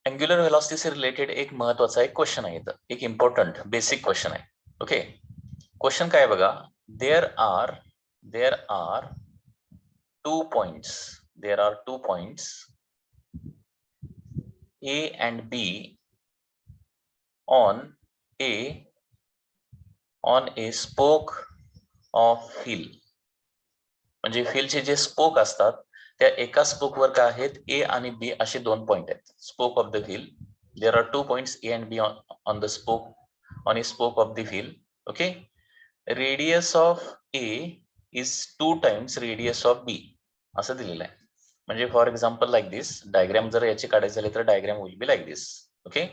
Angular velocity से related एक महत्वाचा एक क्वेश्चन आहे इथं, एक इम्पॉर्टंट बेसिक क्वेश्चन आहे. ओके, क्वेश्चन काय बघा, देर are two points, there are two points A and B on a spoke of wheel. म्हणजे व्हीलचे जे स्पोक असतात त्या एका स्पोक वर काय आहेत, ए आणि बी असे दोन पॉइंट आहेत. Spoke of the wheel, there are two points A and B on the spoke on a spoke of the wheel. Okay, radius of A is 2 times radius of B असं दिलेलं आहे. म्हणजे for example like this, diagram जर याची काढायचे झाले तर diagram will be like this. Okay,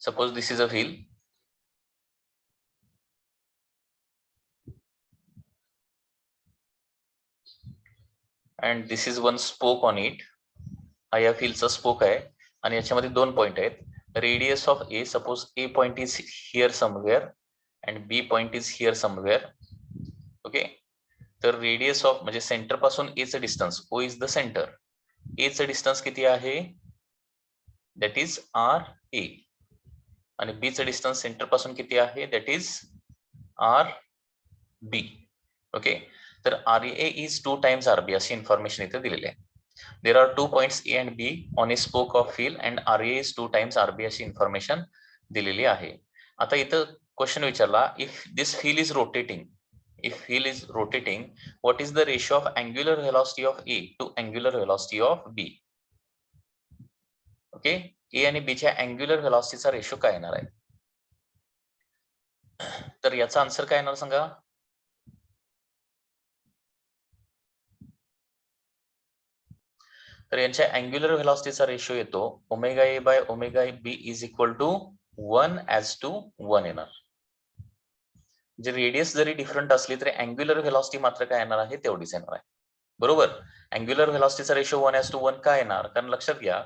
suppose this is a wheel and this is one spoke on it. हा या व्हीलचा स्पोक आहे आणि याच्यामध्ये दोन पॉइंट आहेत. Radius of A, suppose A point is here somewhere and B point is here somewhere. Okay, तर radius of म्हणजे centre पासून ए चं distance, O is the centre, A चं डिस्टन्स किती आहे, दॅट इज आर ए, आणि बी चं distance centre पासून किती आहे, that is R B. Okay, तर R A is 2 times R B अशी इन्फॉर्मेशन इथे दिलेली आहे. There are 2 points A and B on a spoke of wheel and RA is 2 times RB अशी इन्फॉर्मेशन दिलेली आहे. आता इथं क्वेश्चन विचारला, if this wheel is rotating, what is the ratio of angular velocity of A to angular velocity of B? Okay, A आणि B च्या angular व्हेलॉसिटीचा ratio काय येणार आहे? तर याचा आन्सर काय येणार सांगा. तर यांच्या अँग्युलर व्हेलॉसिटीचा रेशो येतो omega A by omega B is equal to 1:1 येणार. जे रेडियस जरी डिफरंट असली तरी अँग्युलर व्हेलॉसिटी मात्र काय येणार आहे, तेवढीच येणार आहे. बरोबर, अँग्युलर व्हेलॉसिटीचा रेशो 1:1 का येणार, कारण लक्षात घ्या,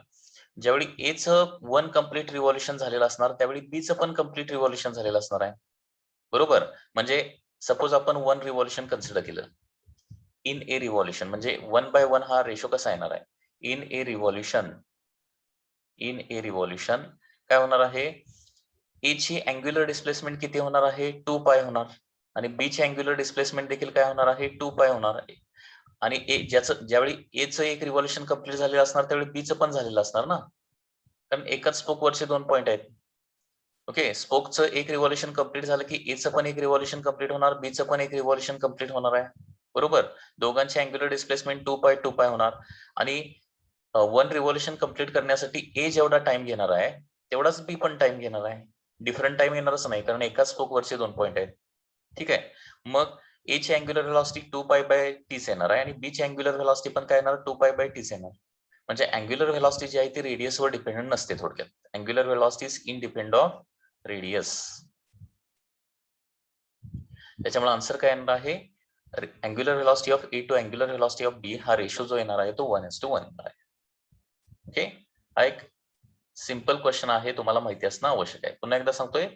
ज्यावेळी ए चं 1 कम्प्लीट रिव्हॉल्युशन झालेलं असणार त्यावेळी बी चं पण कम्प्लीट रिव्हॉल्युशन झालेलं असणार आहे. बरोबर, म्हणजे सपोज आपण 1 रिव्हॉल्युशन कन्सिडर केलं इन ए रिव्हॉल्युशन, म्हणजे 1/1 हा रेशो कसा येणार आहे, इन ए रिव्हॉल्युशन काय होणार आहे, ए ची अँग्युलर डिस्प्लेसमेंट किती होणार आहे, 2π होणार, आणि बी ची अँग्युलर डिस्प्लेसमेंट देखील काय होणार आहे, 2π होणार आहे. आणि ए ज्यावेळी ए चं एक रिव्हॉल्युशन कंप्लीट झालेलं असणार त्यावेळी बी चं पण झालेलं असणार ना, कारण एकाच स्पोक वरचे 2 पॉइंट आहेत. ओके, स्पोकचं एक रिव्हॉल्युशन कंप्लीट झालं की ए चं पण एक रिव्हॉल्युशन कंप्लीट होणार, बी चं पण एक रिव्हॉल्युशन कंप्लीट होणार आहे. बरोबर, दोघांची अँग्युलर डिस्प्लेसमेंट 2π होणार, आणि 1 रिव्हॉल्युशन कंप्लीट करण्यासाठी ए जेवढा टाइम घेणार आहे तेवढाच बी पण टाइम घेणार आहे. डिफरंट टाइम येणारच नाही, कारण एकाच स्पोक वरचे 2 पॉइंट आहेत. ठीक आहे, मग ए ची अँग्युलर व्हेलॉसिटी 2π/t येणार आहे आणि बी ची अँग्युलर व्हेलॉसिटी पण काय येणार, 2π/t येणार. म्हणजे अँग्युलर व्हेलॉसिटी जी आहे ती रेडियसवर डिपेंडंट नसते. थोडक्यात angular velocity is independent of radius. त्याच्यामुळे आन्सर काय येणार आहे, angular velocity of A to angular velocity of B हा रेशो जो येणार आहे तो 1:1 येणार आहे. ओके, हा एक सिंपल क्वेश्चन आहे, तुम्हाला माहिती असणं आवश्यक आहे. पुन्हा एकदा सांगतोय,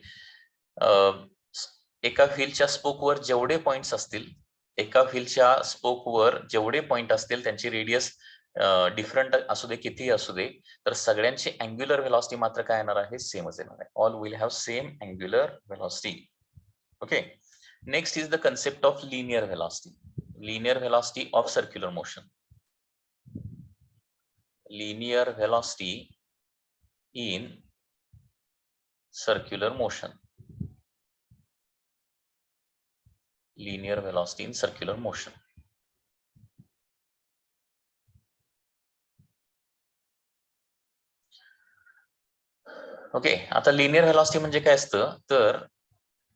एका व्हीलच्या स्पोकवर जेवढे पॉइंट्स असतील, त्यांची रेडियस डिफरंट असू दे, कितीही असू दे, तर सगळ्यांची अँग्युलर व्हेलॉसिटी मात्र काय येणार आहे, सेमच येणार आहे. All will have same angular velocity. Okay, next is the concept of linear velocity of circular motion. linear velocity in circular motion. Linear velocity in circular motion. Okay, आता लिनियर व्हेलॉसिटी म्हणजे काय असतं, तर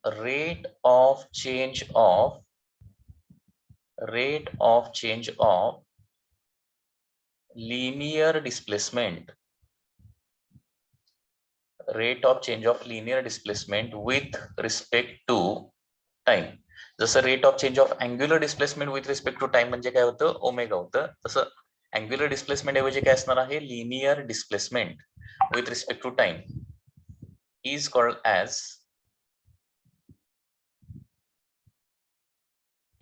rate of change of linear displacement with respect to time. जसं rate of change of angular displacement with respect to time म्हणजे काय होतं, omega होतं, तसं अँग्युलर डिस्प्लेसमेंट ऐवजी काय असणार आहे, linear displacement with respect to time is called as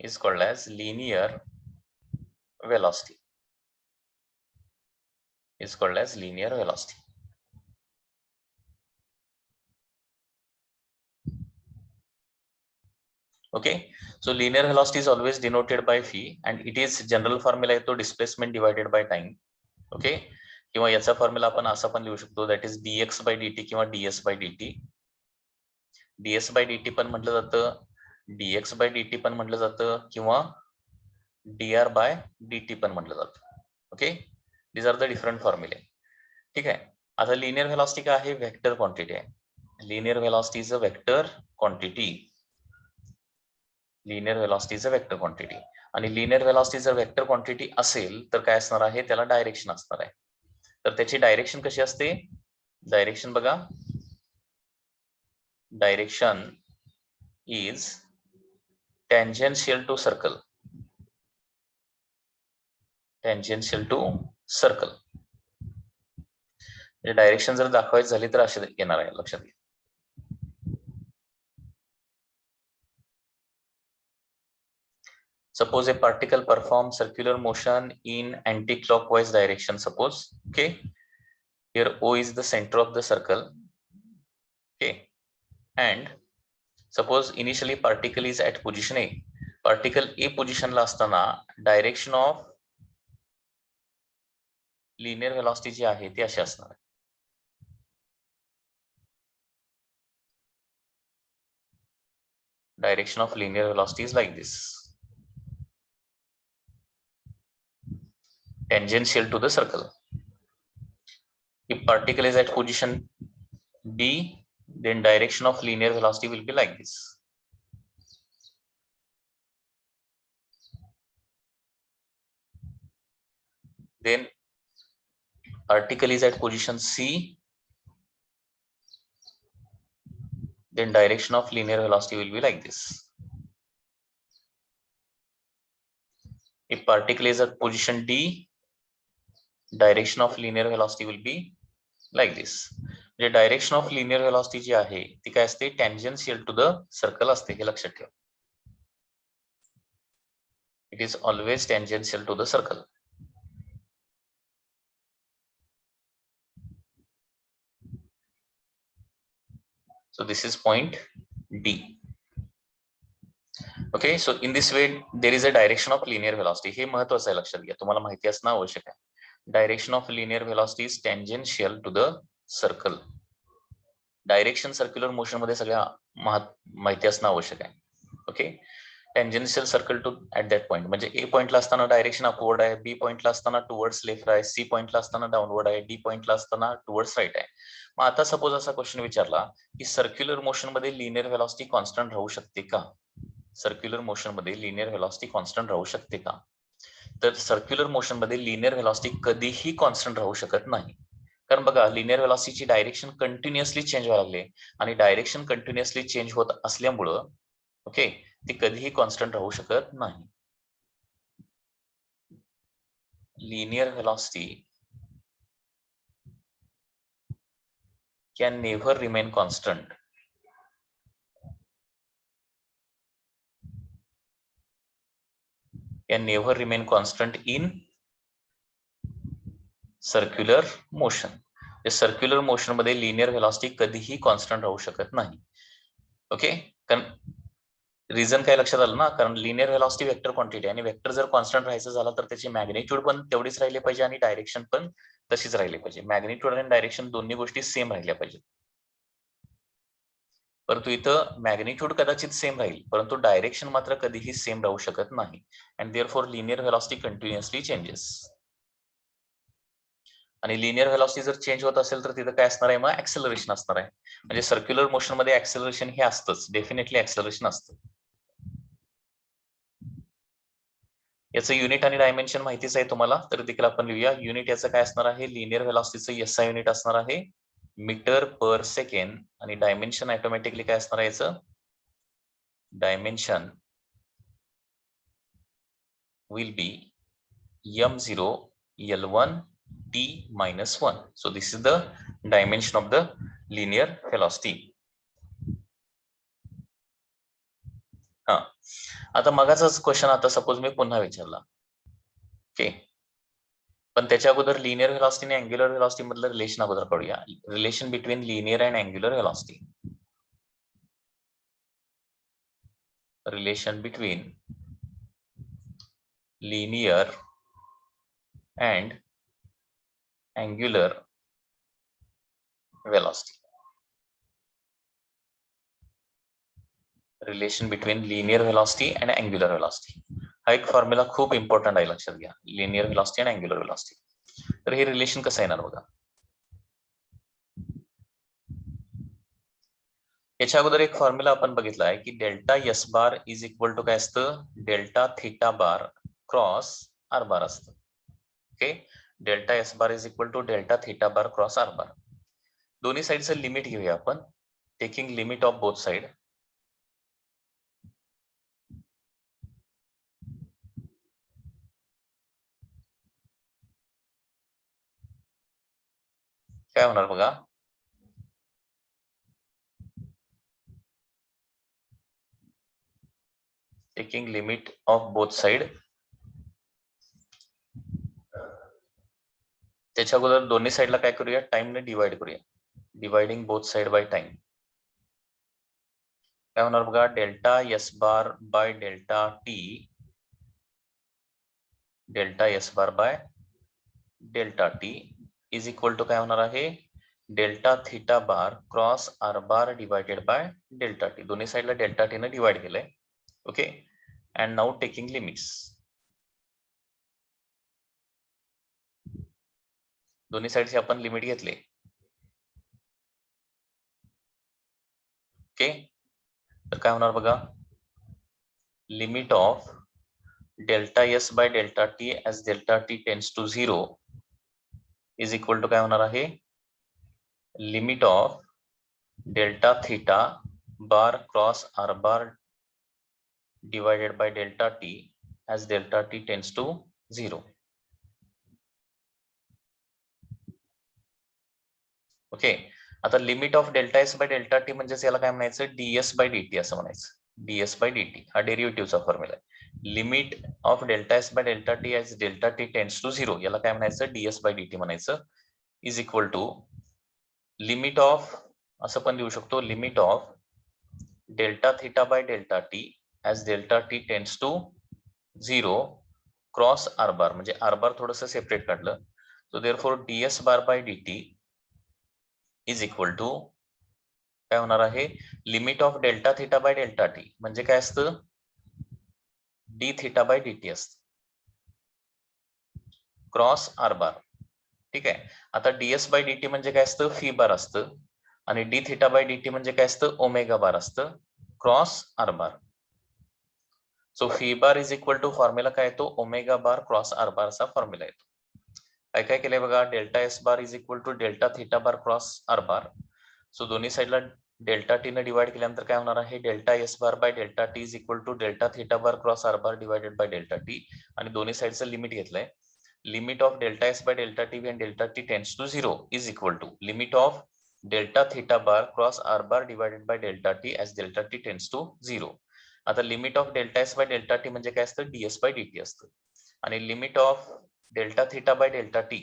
is called as linear velocity. Is called as linear velocity. Okay, so linear velocity is always denoted by phi, and it is general formula to displacement divided by time. Okay, किंवा याचा formula आपण असा पण लिहू शकतो, that is dx by dt किंवा ds by dt. ds by dt पण म्हटलं जातं, dx by dt पण म्हटलं जातं, किंवा dr by dt पण म्हटलं जातं. Okay, these are the different फॉर्म्युले. ठीक आहे. आता लिनियर व्हेलॉसिटी काय आहे? वेक्टर क्वांटिटी आहे. Linear velocity is a vector quantity. Linear velocity is a vector quantity. आणि लिनियर व्हेलॉसिटी जर वेक्टर क्वांटिटी असेल तर काय असणार आहे? त्याला डायरेक्शन असणार आहे. तर त्याची डायरेक्शन कशी असते? डायरेक्शन बघा, direction is tangential to circle. Tangential to circle. म्हणजे डायरेक्शन जर दाखवायची झाली तर असे येणार आहे, लक्षात घ्या. Suppose a particle performs circular motion in anti-clockwise direction. Suppose, okay, here O is the center of the circle. Okay, and suppose initially particle is at position A. Particle A position ला असताना direction of linear velocity जी आहे ती अशी असणार आहे. Direction of linear velocity is like this, tangential to the circle. If particle is at position B, then direction of linear velocity will be like this. Then particle is at position C, then direction of linear velocity will be like this. If particle is at position D, direction of linear velocity will be like this. The direction of linear velocity जी आहे ती काय असते? tangential to the circle असते, हे लक्षात ठेवा. It is always tangential to the circle. So this is point D. Okay, so in this way there is a direction of linear velocity. हे महत्त्वाचं आहे, लक्षात घ्या, तुम्हाला माहिती असणं आवश्यक आहे. Direction of linear velocity is tangential to the circle. Direction circular motion मध्ये सगळ्या माहिती असणं आवश्यक आहे. Okay, tangential circle to at that point, म्हणजे ए पॉइंटला असताना डायरेक्शन अपवर्ड आहे, बी पॉइंटला असताना टुवर्ड्स लेफ्ट आहे, सी पॉइंटला असताना डाऊनवर्ड आहे, डी पॉइंटला असताना टुवर्ड्स राईट आहे. मग आता सपोज असा क्वेश्चन विचारला की सर्क्युलर मोशन मध्ये लिनियर व्हेलॉसिटी कॉन्स्टंट राहू शकते का? सर्क्युलर मोशन मध्ये लिनियर व्हेलॉसिटी कॉन्स्टंट राहू शकते का? तर सर्क्युलर मोशन मध्ये लिनियर व्हेलॉसिटी कधीही कॉन्स्टंट राहू शकत नाही. कारण बघा, लिनियर व्हेलॉसिटीची डायरेक्शन कंटिन्युअसली चेंज व्हायला लागले, आणि डायरेक्शन कंटिन्युअसली चेंज होत असल्यामुळं ओके ती कधीही कॉन्स्टंट राहू शकत नाही. Linear velocity can never remain constant. Can never remain constant in circular motion. Circular motion मध्ये लिनियर व्हेलॉसिटी कधीही कॉन्स्टंट राहू शकत नाही. ओके, कारण रिझन काय लक्षात आलं ना? कारण लिनियर व्हेलॉसिटी वेक्टर क्वांटिटी, आणि वेक्टर जर कॉन्स्टंट राहायचं झालं तर त्याची मॅग्निट्यूड पण तेवढीच राहिली पाहिजे आणि डायरेक्शन पण तशीच राहिली पाहिजे. मॅग्निट्यूड आणि डायरेक्शन दोन्ही गोष्टी सेम राहिल्या पाहिजेत. परंतु इथं मॅग्निट्यूड कदाचित सेम राहील, परंतु डायरेक्शन मात्र कधीही सेम राहू शकत नाही. And therefore linear velocity continuously changes. आणि लिनियर व्हेलॉसिटी जर चेंज होत असेल तर तिथं काय असणार आहे? मग ऍक्सेलरेशन असणार आहे. म्हणजे सर्क्युलर मोशन मध्ये ऍक्सेलरेशन हे असतंच, डेफिनेटली ऍक्सेलरेशन असतं. याचं युनिट आणि डायमेन्शन माहितीच आहे तुम्हाला, तर देखील आपण लिहूया. युनिट याचं काय असणार आहे? लिनियर व्हेलॉसिटीचं SI युनिट असणार आहे मीटर पर सेकंड, आणि डायमेन्शन ऑटोमॅटिकली काय असणार आहे याचं? Dimension will B m0 L1 t-1. So this is the dimension of the linear velocity. आता मगाचाच क्वेश्चन आता सपोज मी पुन्हा विचारला, ओके, पण त्याच्या अगोदर लिनियर व्हेलॉसिटी आणि अँग्युलर व्हेलॉसिटी मधलं रिलेशन अगोदर करूया. Relation between linear and angular velocity. Relation between linear and angular velocity. Relation between linear velocity and angular velocity. हा एक फॉर्म्युला खूप इम्पॉर्टंट आहे, लक्षात घ्या. लिनियर व्हेलॉसिटी आणि अँग्युलर व्हेलॉसिटी. तर हे रिलेशन कसं येणार बघा. याच्या अगोदर एक फॉर्म्युला आपण बघितला आहे की delta S bar is equal to काय असतं, delta theta bar cross R bar असतं. Okay, delta S bar is equal to delta theta bar cross R bar. दोन्ही साईडचं लिमिट घेऊया आपण, taking limit of both side. काय होणार बघा, taking limit of both side. त्याच्या अगोदर दोन्ही साइडला काय करूया, टाइमने डिवाइड करूया. Dividing both side by time. काय होणार बघा, delta S bar by delta T, delta S bar by delta T is equal to काय होणार आहे, delta theta bar cross R bar divided by delta T. दोन्ही साइडला delta T ने divide केलंय. Okay, and now taking limits. दोन्ही साइडचे आपण लिमिट घेतले. ओके, तर काय होणार बघा, limit of delta S by delta T as delta T tends to 0 is equal to काय होणार आहे, limit of delta theta bar cross R bar divided by delta T as delta T tends to 0. Okay, आता limit of delta S by delta T म्हणजे याला काय म्हणायचं, DS by DT असं म्हणायचं. डीएस बाय डीटी हा डेरिव्हेटिव्हचा formula आहे. Limit of delta S by delta T as delta T tends to 0 याला काय म्हणायचं, डीएस बाय डीटी म्हणायचं. Is equal to limit of, असं पण लिहू शकतो, limit of delta theta by delta T as delta T tends to 0 cross R bar, म्हणजे R bar थोडंसं सेपरेट काढलं. So therefore DS bar by DT is equal to काय होणार आहे, limit of delta theta by delta T म्हणजे काय असतं, D theta by DT असतं क्रॉस आर बार. ठीक आहे, आता डीएस बाय डीटी म्हणजे काय असतं, फी बार असतं, आणि डी थीटा बाय डीटी म्हणजे काय असतं, ओमेगा बार असतं cross R bar. So V bar is equal to formula काय येतो, ओमेगा बार क्रॉस आर बारचा फॉर्म्युला येतो. काय काय केलंय बघा, delta S bar is equal to delta theta bar cross R bar. So दोन्ही साइडला डेल्टा टी ने डिवाइड केल्यानंतर काय होणार आहे, delta S bar by delta T is equal to delta theta bar cross R bar divided by delta T, आणि दोन्ही साइडचं लिमिट घेतलंय. Limit of delta S by delta T when delta T tends to 0 is equal to limit of delta theta bar cross R bar divided by delta T as delta T tends to 0. आता limit of delta S by delta T म्हणजे काय असतं, DS by DT असतं, आणि limit of delta theta by delta T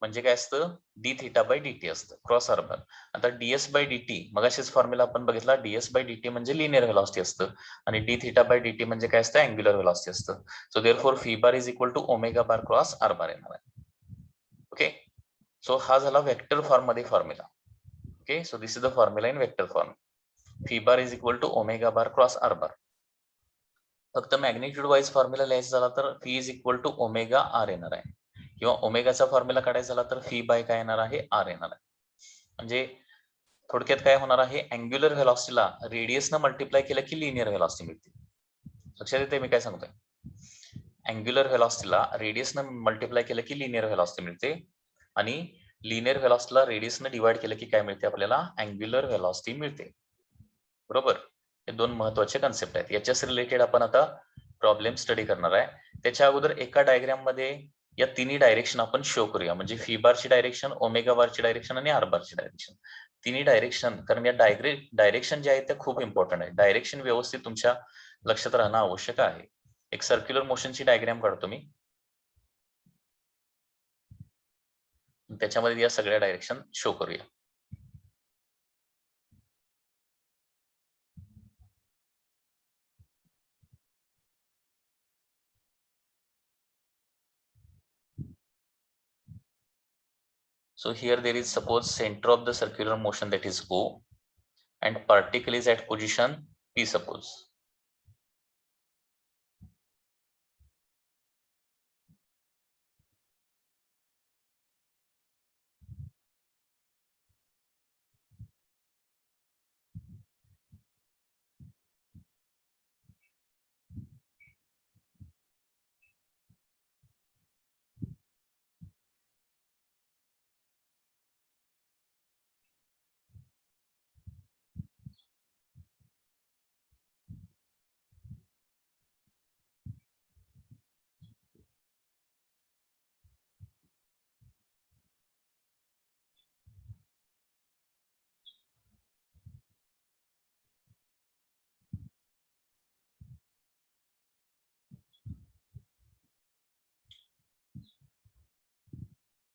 म्हणजे काय असतं, D theta by DT असतं क्रॉस आर बार. आता डीएस बाय डीटी मगाशीच फॉर्म्युला आपण बघितला, डीएस बाय डीटी म्हणजे लिनियर व्हेलॉसिटी असतं, आणि डी थीटा बाय डीटी म्हणजे काय असतं, अँग्युलर व्हेलॉसिटी असतं. So therefore V bar is equal to omega bar cross R bar येणार आहे. ओके, सो हा झाला वेक्टर फॉर्म मध्ये formula. Okay, so this is the formula in vector form. V bar is equal to omega bar cross R bar. फक्त magnitude wise formula लिहायचा झाला तर V is equal to omega R येणार आहे, किंवा ओमेगाचा formula काढायचा झाला तर फी बाय काय येणार आहे, आर येणार आहे. म्हणजे थोडक्यात काय होणार आहे, अँग्युलर व्हेलॉसिटीला रेडियस न मल्टिप्लाय केलं की लिनियर व्हेलॉसिटी मिळते. लक्षात येते मी काय सांगतोय, अँग्युलर व्हेलॉसिटीला रेडियस न मल्टिप्लाय केलं की लिनियर व्हेलॉसिटी मिळते, आणि लिनियर व्हेलॉसिटीला रेडियस न डिवाइड केलं की काय मिळते, आपल्याला अँग्युलर व्हेलॉसिटी मिळते. बरोबर, हे दोन महत्वाचे कन्सेप्ट आहेत. याच्याच रिलेटेड आपण आता प्रॉब्लेम स्टडी करणार आहे. त्याच्या अगोदर एका डायग्राम मध्ये या तिन्ही डायरेक्शन आपण शो करूया, म्हणजे फी बारची डायरेक्शन, ओमेगा बारची डायरेक्शन आणि आर बारची डायरेक्शन. तिन्ही डायरेक्शन, कारण या डायरेक्शन जे आहेत ते खूप इम्पॉर्टंट आहे. डायरेक्शन व्यवस्थित तुमच्या लक्षात राहणं आवश्यक आहे. एक सर्क्युलर मोशनची डायग्राम काढतो मी, त्याच्यामध्ये या सगळ्या डायरेक्शन शो करूया. So here there is suppose center of the circular motion that is O and particle is at position P suppose.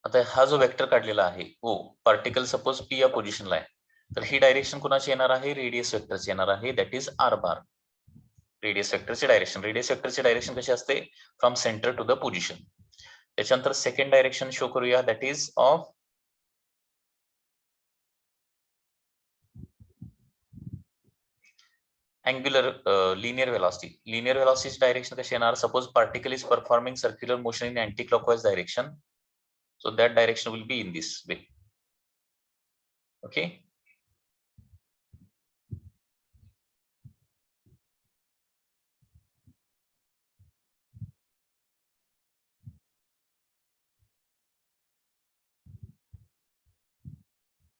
आता हा जो वेक्टर काढलेला आहे O, पार्टिकल सपोज P या पोझिशनला आहे, तर ही डायरेक्शन कोणाची येणार आहे? रेडियस वेक्टरची येणार आहे, that is R bar. Radius वेक्टरची डायरेक्शन कशी असते? From centre to the position. त्याच्यानंतर सेकंड डायरेक्शन शो करूया, that is of angular linear velocity. Linear velocity direction कशी येणार? Suppose particle is performing circular motion in anti-clockwise direction, so that direction will be in this way. Okay.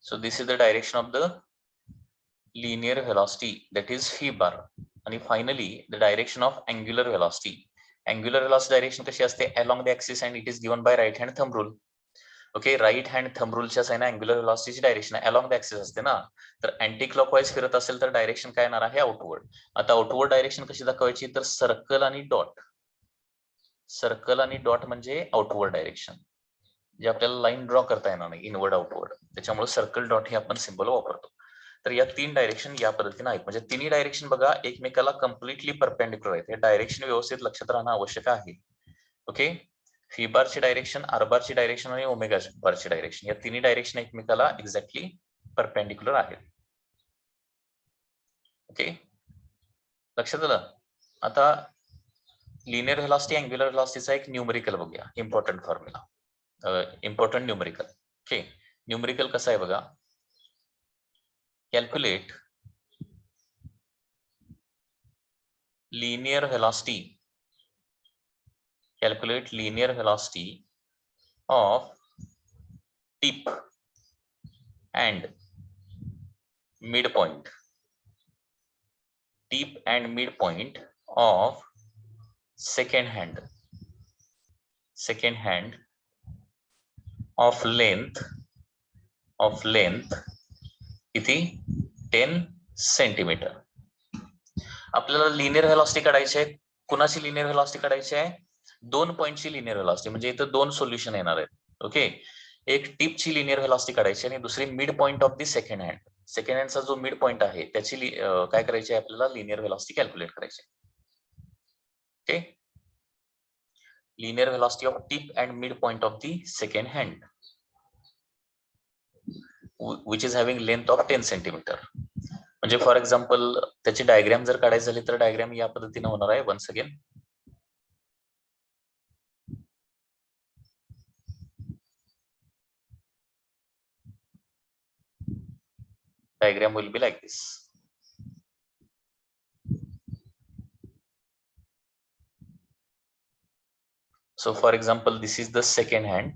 So this is the direction of the linear velocity, that is phi bar. And finally the direction of angular velocity. Angular velocity direction कशी असते? Along the axis and it is given by right hand thumb rule. Okay, right hand thumb रूलच्या sign angular वेलॉसिटीची direction along the axis असते ना, तर anti clockwise फिरत असेल तर डायरेक्शन काय येणार आहे? आउटवर्ड. आता आउटवर्ड डायरेक्शन कशी दाखवायची? तर सर्कल आणि डॉट. सर्कल आणि डॉट म्हणजे आउटवर्ड डायरेक्शन, जे आपल्याला लाईन ड्रॉ करता येणार नाही इनवर्ड आउटवर्ड, त्याच्यामुळे सर्कल डॉट हे आपण सिम्बॉल वापरतो. तर या तीन डायरेक्शन या पद्धतीने आहेत, म्हणजे तिन्ही डायरेक्शन बघा एकमेकाला कम्प्लिटली परपेंडिक्युलर आहेत. हे डायरेक्शन व्यवस्थित लक्षात राहणं आवश्यक आहे. ओके, फी बारची डायरेक्शन, आर बारची डायरेक्शन आणि ओमेगा बारची डायरेक्शन, या तिन्ही डायरेक्शन एकमेकाला एक्झॅक्टली परपेंडिक्युलर आहेत. ओके, लक्षात आलं? आता लिनियर व्हेलॉसिटी अँग्युलर व्हेलॉसिटीचा एक न्यूमरिकल बघूया, important formula, important numerical. Okay, numerical कसं आहे बघा. Calculate linear velocity, calculate linear velocity of tip and midpoint, tip and midpoint of second hand of length किती? 10 सेंटीमीटर. आपल्याला लिनियर व्हेलॉसिटी काढायची आहे. कुणाची लिनियर व्हेलॉसिटी काढायची आहे? दोन पॉइंटची लिनियर व्हेलॉसिटी, म्हणजे इथं दोन सोल्युशन येणार आहेत. ओके, एक टिपची लिनियर व्हेलॉसिटी काढायची आणि दुसरी mid point of the second hand. Second हँडचा जो मिड पॉइंट आहे त्याची काय करायची आहे? आपल्याला लिनियर व्हेलॉसिटी कॅल्क्युलेट करायची. Okay, linear velocity of tip and mid point of the second hand which is having length of 10 centimetre. म्हणजे फॉर एक्झाम्पल त्याची डायग्राम जर काढायची झाली तर डायग्राम या पद्धतीने होणार आहे. Once again, diagram will be like this. So for example this is the second hand.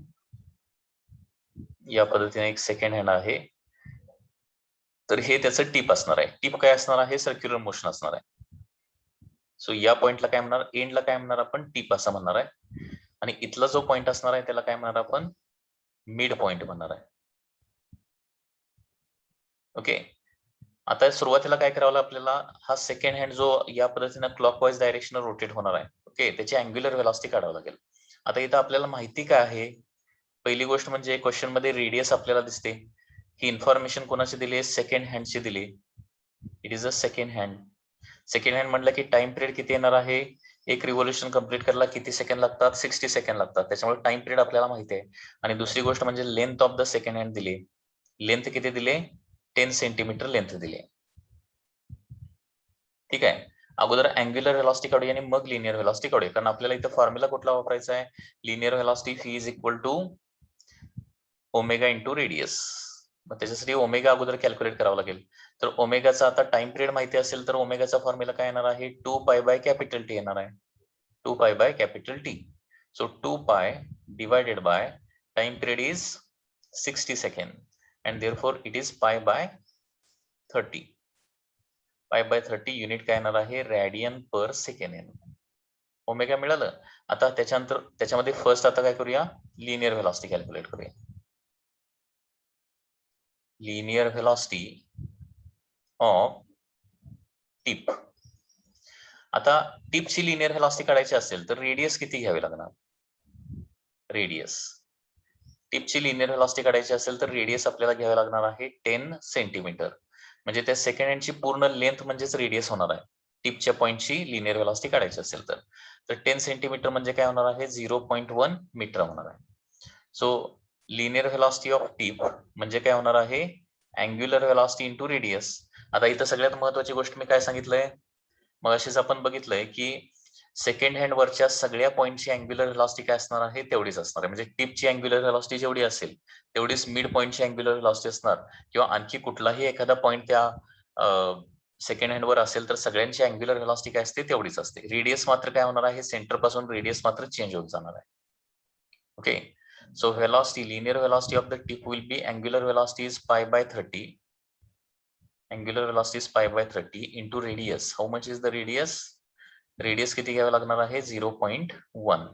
या पद्धतीने एक सेकंड हँड आहे, तर हे त्याचं टिप असणार आहे. टिप काय असणार आहे? सर्क्युलर मोशन असणार आहे. सो या पॉइंटला काय म्हणणार? एंडला काय म्हणणार आपण? टिप असं म्हणणार आहे. आणि इथला जो पॉइंट असणार आहे त्याला काय म्हणणार आपण? मिड पॉइंट म्हणणार आहे. ओके, आता सुरुवातीला काय करावं आपल्याला, हा सेकंड हँड जो या पद्धतीने क्लॉकवाईज डायरेक्शन रोटेट होणार आहे, ओके, त्याची अँग्युलर व्हेलॉसिटी काढावं लागेल. आता इथं आपल्याला माहिती काय आहे, पहिली गोष्ट म्हणजे क्वेश्चन मध्ये रेडियस आपल्याला दिसते. ही इन्फॉर्मेशन कोणाची दिली आहे, सेकंड हँडची दिली. It is a second hand. Second hand म्हटलं की टाइम पिरियड किती येणार आहे, एक रिव्होल्यूशन कंप्लीट करायला किती सेकंड लागतात, 60 सेकंड लागतात. त्याच्यामुळे टाइम पिरियड आपल्याला माहिती आहे. आणि दुसरी गोष्ट म्हणजे length of the second hand दिली. लेंथ किती दिले, 10 सेंटीमीटर लेंथ दिली. ठीक आहे. अगोदर अँग्युलर व्हेलॉसिटी काढूया आणि मग लिनियर व्हेलॉसिटी काढूया, कारण आपल्याला इथं फॉर्म्युला कुठला वापरायचा आहे, linear velocity V is equal to omega into radius. मग त्याच्यासाठी ओमेगा अगोदर कॅल्क्युलेट करावं लागेल. तर ओमेगाचा आता टाइम पिरियड माहिती असेल तर ओमेगाचा फॉर्म्युला काय येणार आहे, 2 पाय बाय कॅपिटल टी येणार आहे. 2 pi by capital T. So 2 पाय divided by time period is 60 second and therefore it is pi by 30. Pi by 30 unit काय येणार आहे, रॅडियन पर सेकंड. ओमेगा मिळालं. आता त्याच्यानंतर त्याच्यामध्ये फर्स्ट आता काय करूया, लिनियर व्हेलॉसिटी कॅल्क्युलेट करूया. Linear velocity of tip. आता टिपची लिनियर व्हेलॉसिटी काढायची असेल तर रेडियस किती घ्यावे लागणार, रेडियस. टिपची लिनियर व्हेलॉसिटी काढायची असेल तर रेडियस आपल्याला घ्यावे लागणार आहे 10 सेंटीमीटर. म्हणजे त्या सेकंड हँडची पूर्ण लेंथ म्हणजेच रेडियस होणार आहे. टिपच्या पॉइंटची लिनियर व्हेलॉसिटी काढायची असेल तर 10 सेंटीमीटर म्हणजे काय होणार आहे, 0.1 मीटर होणार आहे. So linear velocity of tip म्हणजे काय होणार आहे, अँग्युलर व्हेलॉसिटी इंटू रेडियस. आता इथं सगळ्यात महत्वाची गोष्ट मी काय सांगितलंय, मग अशीच आपण बघितलंय की सेकंड हँड वरच्या सगळ्या पॉइंटची अँग्युलर व्हेलॉसिटी काय असणार आहे, तेवढीच असणार आहे. म्हणजे टिपची अँग्युलर व्हेलॉसिटी जेवढी असेल तेवढीच मिड पॉइंटची अँग्युलर व्हेलॉसिटी असणार. किंवा आणखी कुठलाही एखादा पॉइंट त्या सेकंड हँड वर असेल तर सगळ्यांची अँग्युलर व्हेलॉसिटी काय असते, तेवढीच असते. रेडियस मात्र काय होणार आहे, सेंटर पासून रेडियस मात्र चेंज होत जाणार आहे. Okay. So velocity, linear velocity of the tip will be, angular velocity is pi by 30. Angular velocity is pi by 30 into radius. How much is the radius? Radius किती घ्यावे लागणार आहे, 0.1.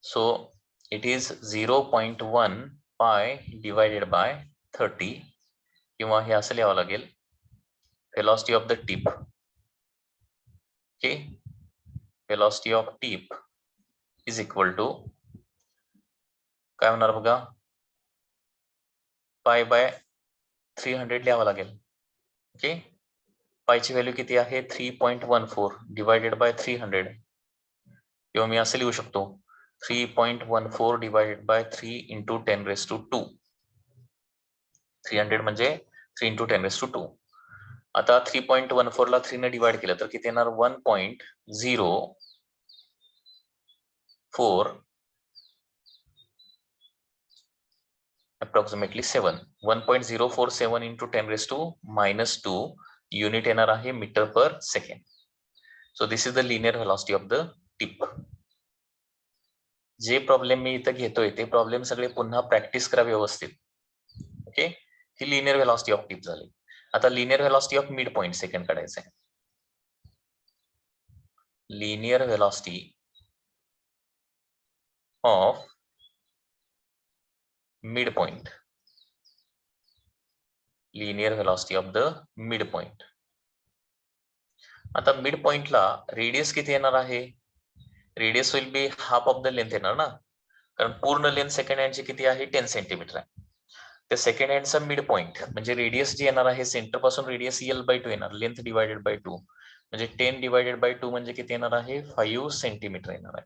So it is 0.1 pi divided by 30. किंवा हे असं लिहावं लागेल, velocity of the tip. Okay. Velocity of tip is equal to काय होणार बघा, पाय बाय 300 लिहावं लागेल. ओके. पायची व्हॅल्यू किती आहे, 3.14 डिवायडेड बाय 300. किंवा मी असं लिहू शकतो 3.14 डिवायडेड बाय 3 इंटू 10⁻². 300 म्हणजे 3 इंटू 10⁻². आता 3.14 ला 3 ने डिवाइड केलं तर किती येणार, 1.04 अप्रॉक्सिमेटली 7. 1.047 इंटू 10⁻² युनिट येणार आहे metre per second. So this is the linear velocity of the tip. जे प्रॉब्लेम मी इथं घेतोय ते प्रॉब्लेम सगळे पुन्हा प्रॅक्टिस करा व्यवस्थित. ओके. ही लिनियर व्हेलॉसिटी ऑफ टिप झाली. आता linear velocity of mid point second काढायचं आहे. Linear velocity of mid point. Linear velocity of the mid point. आता मिड पॉइंटला रेडियस किती येणार आहे, radius will be half of the length येणार ना, कारण पूर्ण लेंथ सेकंड हँडची किती आहे, 10 सेंटीमीटर आहे. त्या सेकंड हँडचा मिड पॉइंट म्हणजे रेडियस जी येणार आहे, सेंटर पासून रेडियस L/2 येणार, लेंथ डिवायडेड बाय 2. म्हणजे 10 डिवायडेड बाय 2 म्हणजे किती येणार आहे, 5 सेंटीमीटर येणार आहे.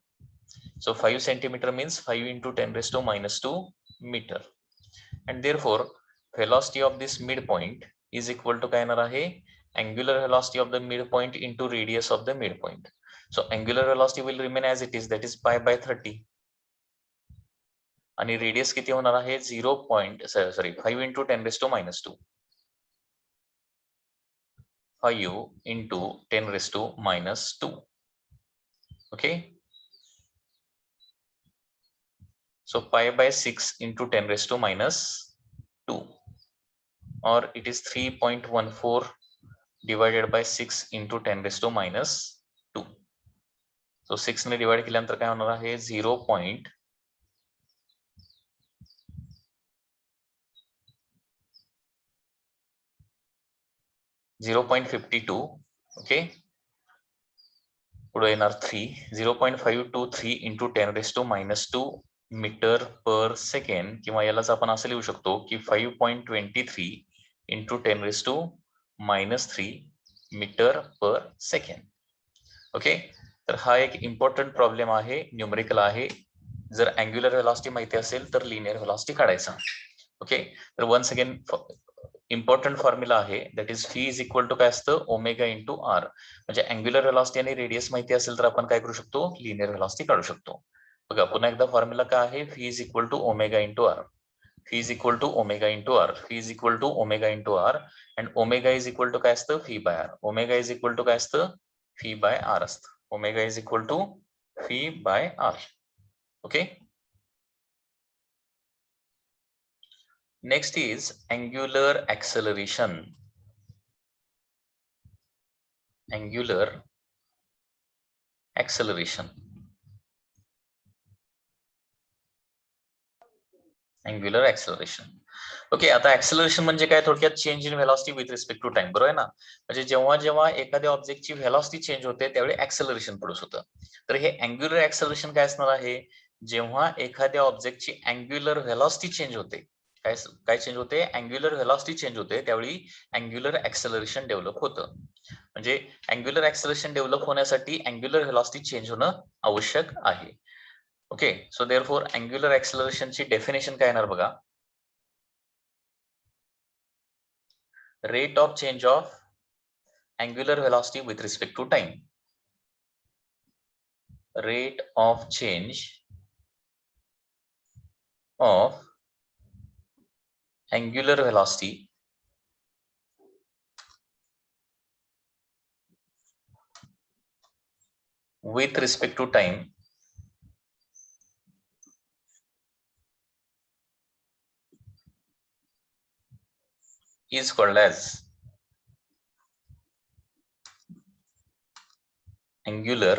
So 5 centimetre means 5 into 10⁻²- metre. And therefore velocity of this mid point is equal to काय येणार आहे, angular velocity of the midpoint into radius of the midpoint. So angular velocity will remain as it is, that is pi by 30. आणि radius किती होणार आहे, 5 into 10⁻². 5 into 10⁻². Okay. So pi by 6 into 10⁻², or it is 3.14 divided by 6 into 10⁻². So 6 ने divide केल्यानंतर काय होणार आहे, 0. 0.52 okay, पुढे येणार 3 0.523 इंटू 10⁻⁻2 मीटर पर सेकंड, किंवा यालाच आपण असं लिहू शकतो की 5.23 into 10⁻³ metre per second. Okay, तर हा एक इम्पॉर्टंट प्रॉब्लेम आहे, न्यूमरिकल आहे. जर अँग्युलर व्हेलॉसिटी माहिती असेल तर लिनियर व्हेलॉसिटी काढायचा. ओके, तर वन्स अगेन इम्पॉर्टंट फॉर्म्युला आहे, that is V is equal to काय असतं, ओमेगा इंटू आर. म्हणजे अँग्युलर व्हेलॉसिटी आणि रेडियस माहिती असेल तर आपण काय करू शकतो, लिनियर व्हेलॉसिटी काढू शकतो. बघा पुन्हा एकदा फॉर्म्युला काय आहे, V is equal to omega into R. V is equal to omega into R. V is equal to omega into R. And omega is equal to काय असतं, V by R. Omega is equal to काय असतं, V by R असतं. Omega is equal to V by R. Okay, next is angular acceleration. Angular acceleration. Angular acceleration. Okay, आता acceleration म्हणजे काय, थोडक्यात change in velocity with respect to time, बरोबर आहे ना. म्हणजे जेव्हा जेव्हा एखाद्या ऑब्जेक्टची व्हेलॉसिटी चेंज होते त्यावेळी ऍक्सेलरेशन प्रोड्यूस होतं. तर हे अँग्युलर ऍक्सेलरेशन काय असणार आहे, जेव्हा एखाद्या ऑब्जेक्टची अँग्युलर व्हेलॉसिटी चेंज होते. काय काय चेंज होते, अँग्युलर व्हेलॉसिटी चेंज होते, त्यावेळी अँग्युलर ऍक्सेलरेशन डेव्हलप होतं. म्हणजे अँग्युलर ऍक्सेलरेशन डेव्हलप होण्यासाठी अँग्युलर व्हेलॉसिटी चेंज होणं आवश्यक आहे. ओके, सो देअरफॉर अँग्युलर ऍक्सेलरेशनची डेफिनेशन काय येणार बघा, rate of change of angular velocity with respect to time. Rate of change of angular velocity with respect to time is called as angular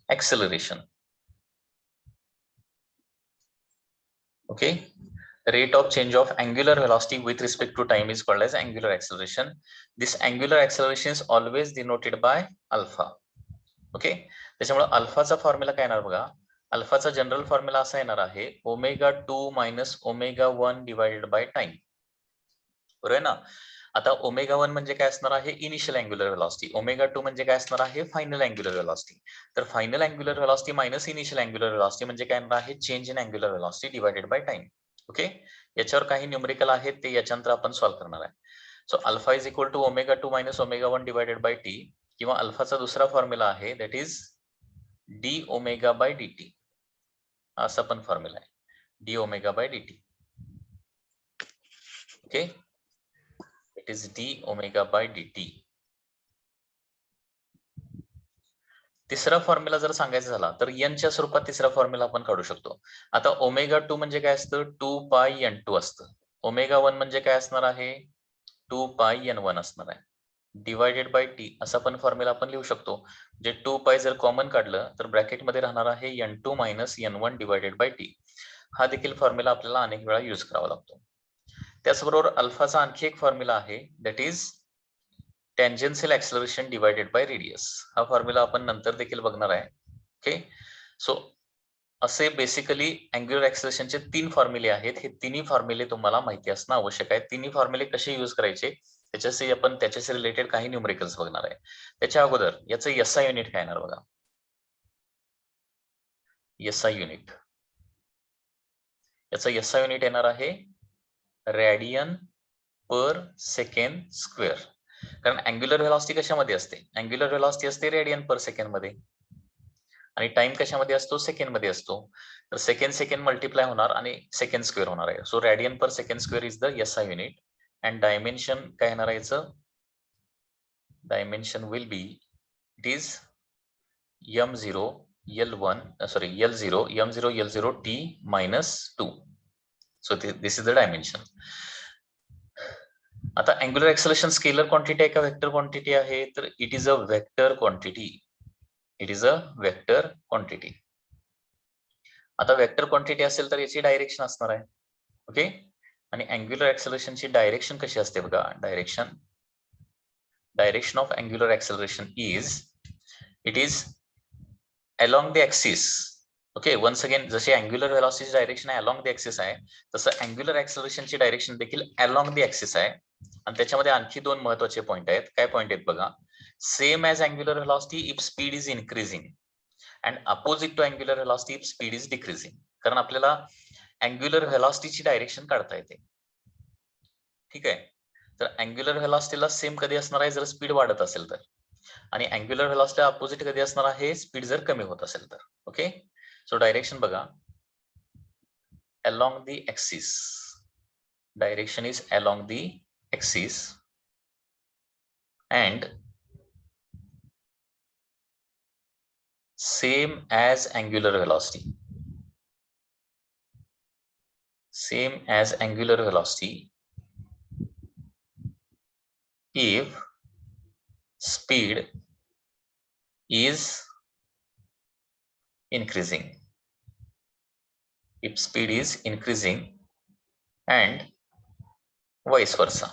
acceleration. Okay, rate of change of angular velocity with respect to time is called as angular acceleration. This angular acceleration is always denoted by alpha. Okay, त्याच्यामुळे अल्फाचा formula काय येणार बघा, अल्फाचा general formula असा येणार आहे, omega 2 minus omega 1 divided by time. बरोबर आहे ना. आता ओमेगा 1 म्हणजे काय असणार आहे, इनिशियल अँग्युलर व्हेलॉसिटी. ओमेगा 2 म्हणजे काय असणार आहे, फायनल अँग्युलर व्हेलॉसिटी. तर final angular velocity minus initial angular velocity म्हणजे काय येणार आहे, change in angular velocity divided by time. Okay, याच्यावर काही न्यूमरिकल आहेत ते याच्यानंतर आपण सॉल्व्ह करणार आहे. So alpha is equal to omega 2 minus omega 1 divided by T, किंवा अल्फाचा दुसरा फॉर्म्युला आहे, that is D omega by D T. असा पण फॉर्म्युला आहे, D omega by D T. Okay, it is D omega by D T. तिसरा formula जर सांगायचा झाला तर एनच्या स्वरूपात तिसरा फॉर्म्युला आपण काढू शकतो. आता ओमेगा 2 म्हणजे काय असतं, 2 पाय n2 असतं. ओमेगा 1 म्हणजे काय असणार आहे, 2 पाय n1 असणार आहे, डिवायडेड बाय टी. असा पण फॉर्म्युला आपण लिहू शकतो. जे 2 पाय जर कॉमन काढलं तर ब्रॅकेटमध्ये राहणार आहे n2 minus n1 divided by T. हा देखील फॉर्म्युला आपल्याला अनेक वेळा यूज करावा लागतो. त्याचबरोबर अल्फाचा आणखी एक फॉर्म्युला आहे, that is tangential acceleration divided by radius. हा फॉर्म्युला आपण नंतर देखील बघणार आहे. ओके, सो असे बेसिकली अँग्युलर ऍक्सेलरेशनचे 3 फॉर्म्युले आहेत. हे तिन्ही फॉर्म्युले तुम्हाला माहिती असणं आवश्यक आहे. तिन्ही फॉर्म्युले कसे यूज करायचे त्याच्याशी आपण त्याच्याशी रिलेटेड काही न्यूमरिकल्स बघणार आहे. त्याच्या अगोदर याचं एसआय युनिट काय येणार बघा, एसआय युनिट. याचं एसआय युनिट येणार आहे रॅडियन पर सेकंड स्क्वेअर. कारण अँग्युलर व्हेलॉसिटी कशामध्ये असते, अँग्युलर व्हेलॉसिटी असते रेडियन पर सेकंड मध्ये, आणि टाइम कशामध्ये असतो, सेकंड मध्ये असतो. तर सेकंड मल्टिप्लाय होणार आणि सेकंड स्क्वेअर होणार आहे. So radian per second square is the SI unit. And dimension काय येणार आहे याचं, dimension will be, it is m0 l1 l0 m0 l0 t minus 2. So this is the dimension. आता angular acceleration scalar quantity आहे का vector quantity आहे, तर it is a vector quantity. It is a vector quantity. आता vector quantity असेल तर याची direction असणार आहे. ओके, आणि अँग्युलर ऍक्सेलरेशनची डायरेक्शन कशी असते बघा. Direction of angular acceleration it is along the axis. Okay, once again जसे अँग्युलर व्हेलॉसिटी डायरेक्शन आहे अलॉंग द ऍक्सिस आहे, तसं अँग्युलर ऍक्सेलरेशनची डायरेक्शन देखील अलॉंग द ऍक्सिस आहे. आणि त्याच्यामध्ये आणखी दोन महत्वाचे पॉइंट आहेत. काय पॉइंट आहेत बघा. Same as angular velocity if speed is increasing and opposite to angular velocity if speed is decreasing. कारण आपल्याला अँग्युलर व्हेलॉसिटीची डायरेक्शन काढता येते. ठीक आहे. तर अँग्युलर व्हेलॉसिटीला सेम कधी असणार आहे जर स्पीड वाढत असेल तर, आणि अँग्युलर व्हेलॉसिटी अपोजिट कधी असणार आहे स्पीड जर कमी होत असेल तर. ओके, सो डायरेक्शन बघा. along the axis, direction is along the axis and same as angular velocity. Same as angular velocity if speed is increasing. If speed is increasing and vice versa.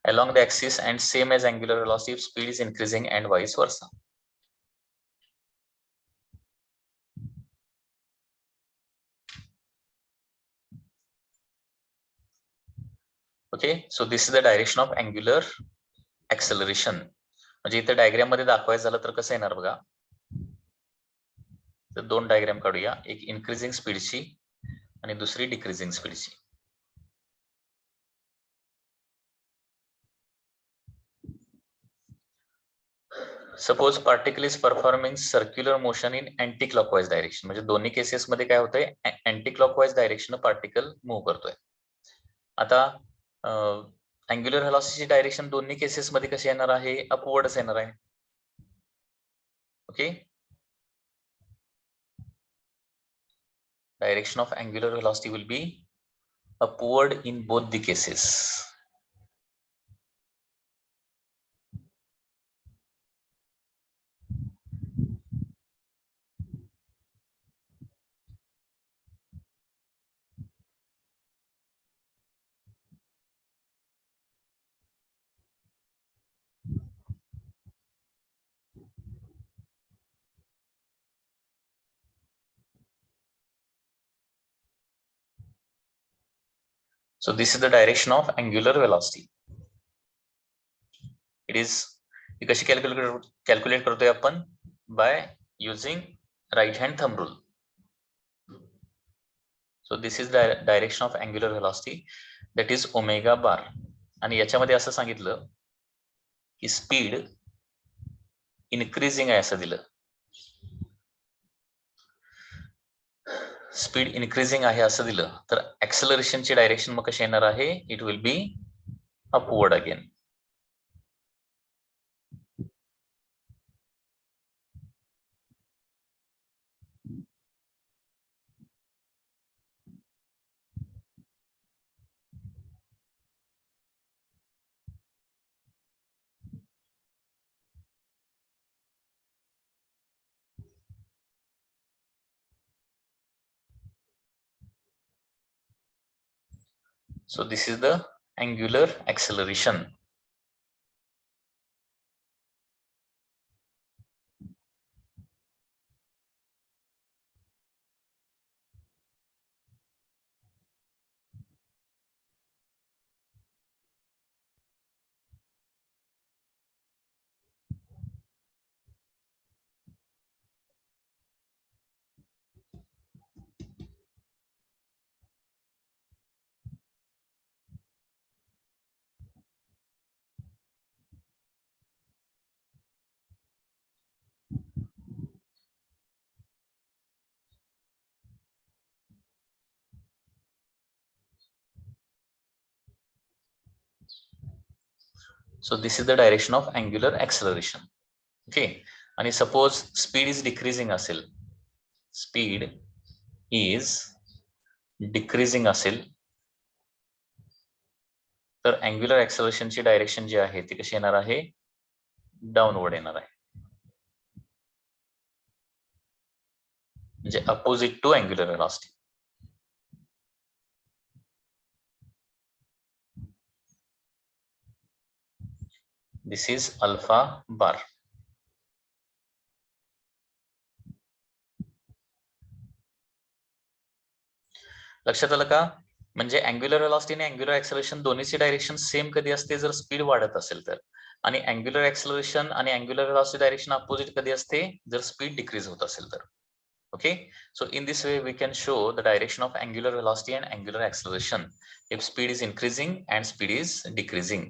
Along the axis and same as angular velocity if speed is increasing and vice versa. Okay, so this is the direction of angular acceleration. म्हणजे इथे diagram मध्ये दाखवायचं झालं तर कसं येणार बघा. तर दोन डायग्राम काढूया, एक इन्क्रीजिंग स्पीडची आणि दुसरी डिक्रीजिंग स्पीडची. Suppose particle is performing circular motion in anti clockwise direction. म्हणजे दोन्ही केसेस मध्ये काय होतंय, anti clockwise direction particle move करतोय. आता अँग्युलर व्हेलॉसिटीची डायरेक्शन दोन्ही केसेस मध्ये कशी येणार आहे, अपवर्डच येणार आहे. Okay, direction of angular velocity will be upward in both the cases. So this is the direction of angular velocity. It is कशी calculate करतोय आपण, by using right hand thumb rule. So this is the direction of angular velocity, that is omega bar. आणि याच्यामध्ये असं सांगितलं की speed increasing आहे असं दिलं. स्पीड इन्क्रीजिंग आहे असं दिलं तर ऍक्सेलरेशनची डायरेक्शन मग कशी येणार आहे, it will be upward again. So this is the angular acceleration. So this is the direction of angular acceleration. Okay, आणि सपोज स्पीड इज डिक्रीजिंग असेल, स्पीड इज डिक्रीजिंग असेल तर अँग्युलर ऍक्सेलरेशनची डायरेक्शन जी आहे ती कशी येणार आहे, डाऊनवर्ड येणार आहे. म्हणजे opposite to angular velocity. This is alpha bar. लक्षात आलं का? म्हणजे अँग्युलर व्हेलॉसिटी आणि अँग्युलर ऍक्सलरेशन दोन्हीची डायरेक्शन सेम कधी असते जर स्पीड वाढत असेल तर, आणि अँग्युलर ऍक्सलरेशन आणि अँग्युलर व्हेलॉसिटी डायरेक्शन अपोजिट कधी असते जर स्पीड डिक्रीज होत असेल तर. Okay, so in this way we can show the direction of angular velocity and angular acceleration if speed is increasing and speed is decreasing.